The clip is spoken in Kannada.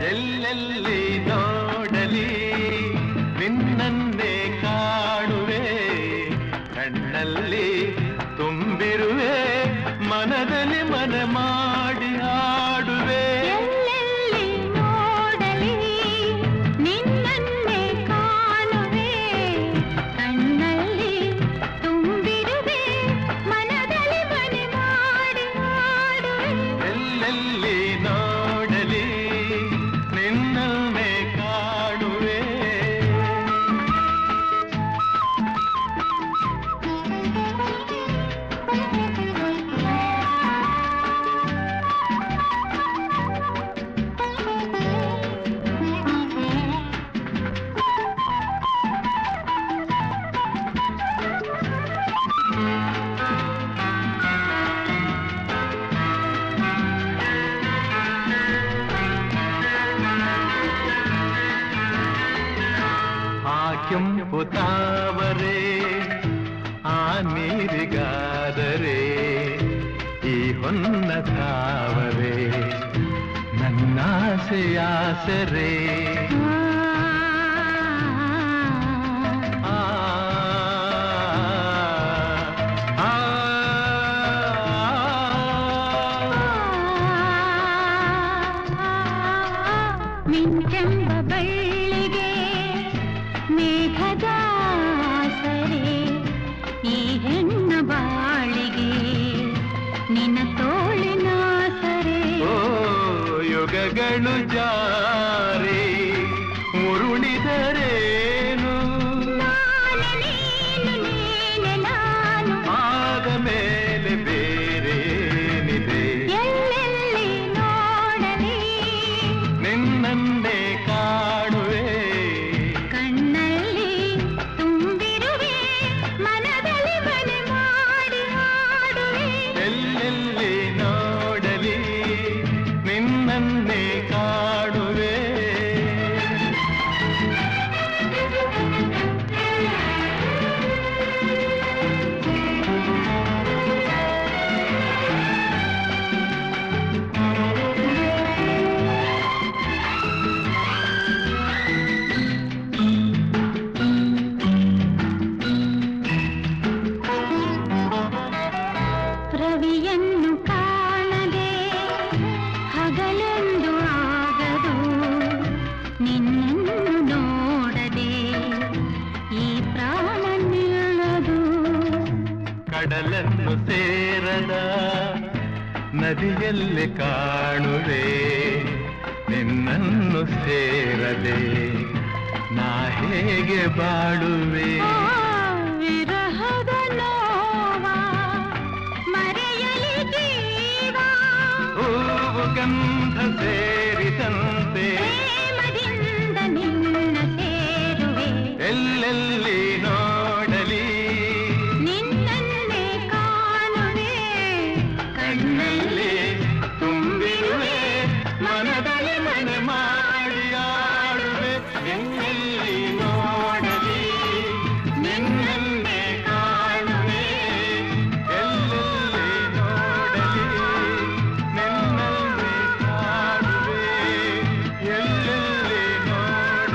ಎಲ್ಲೆಲ್ಲಿ ನೋಡಲಿ ನಿನ್ನನ್ನೇ ಕಾಣುವೆ, ಕಣ್ಣಲ್ಲಿ ತುಂಬಿರುವೆ, ಮನದಲ್ಲಿ ಮನ ಮಾಡಿ ಆಡುವೆ. ಎಲ್ಲೆಲ್ಲಿ ನೋಡಲಿ ನಿನ್ನನ್ನೇ ಕಾಣುವೆ, ಕಣ್ಣಲ್ಲಿ ತುಂಬಿರುವೆ, ಮನದಲ್ಲಿ ಮನ ಮಾಡಿ ಆಡುವೆ. ಎಲ್ಲೆಲ್ಲಿ ನೋಡಲಿ ನಿನ್ನನ್ನೇ ಕಾಣುವೆ. ಕೆಂಪು ತಾವರೆ ಆ ನೀರಿಗಾದರೆ ಈ ಹೊನ್ನ ತಾವರೆ ನನ್ನಾಸೆಯಾಸರೆ. ಮಿಂಚೆಂಬ ಬಳ್ಳಿಗೆ ಮೇಘದ ಸರೆ, ಈ ಹೆಣ್ಣ ಬಾಳಿಗೆ ನಿನ್ನ ತೋಳಿನ ಸರೆ. ಓ ಯುಗಗಳು ಜಾರಿ ಉರುಳಿದರೇನು, ನಾನು ನೀನು ನೀನೆ ನಾನು, ಆದ ಮೇಲೆ ಬೇರೇನಿದೆ. ಎಲ್ಲೆಲ್ಲಿ ನೋಡಲಿ ನಿನ್ನನ್ನೇ ಕಾಣುವೆ, ಕಣ್ಣಲ್ಲಿ ತುಂಬಿರುವೆ, ಮನದಲ್ಲಿ ಮನೆ ಮಾಡಿ ಆಡುವೆ. ಎಲ್ಲೆಲ್ಲಿ ನೋಡಲಿ ನಿನ್ನನ್ನೇ ಕಾಣುವೆ. ರವಿಯನ್ನು ಕಾಣದೆ ಹಗಲೆಂದು ಆಗದು, ನಿನ್ನನ್ನು ನೋಡದೆ ಈ ಪ್ರಾಣ ನಿಲ್ಲದು. ಕಡಲನ್ನು ಸೇರದ ನದಿಯಲ್ಲಿ ಕಾಣುವೆ, ನಿನ್ನನ್ನು ಸೇರದೆ ನಾ ಹೇಗೆ ಬಾಳುವೆ. ವಿರಹದ ನೋವ ಮರೆಯಲಿ ಜೀವ, ಹೂವು ಗಂಧ ಸೇರಿದಂತೆ ಪ್ರೇಮದಿಂದ ನಿನ್ನ ಸೇರುವೆ. ಎಲ್ಲೆಲ್ಲಿ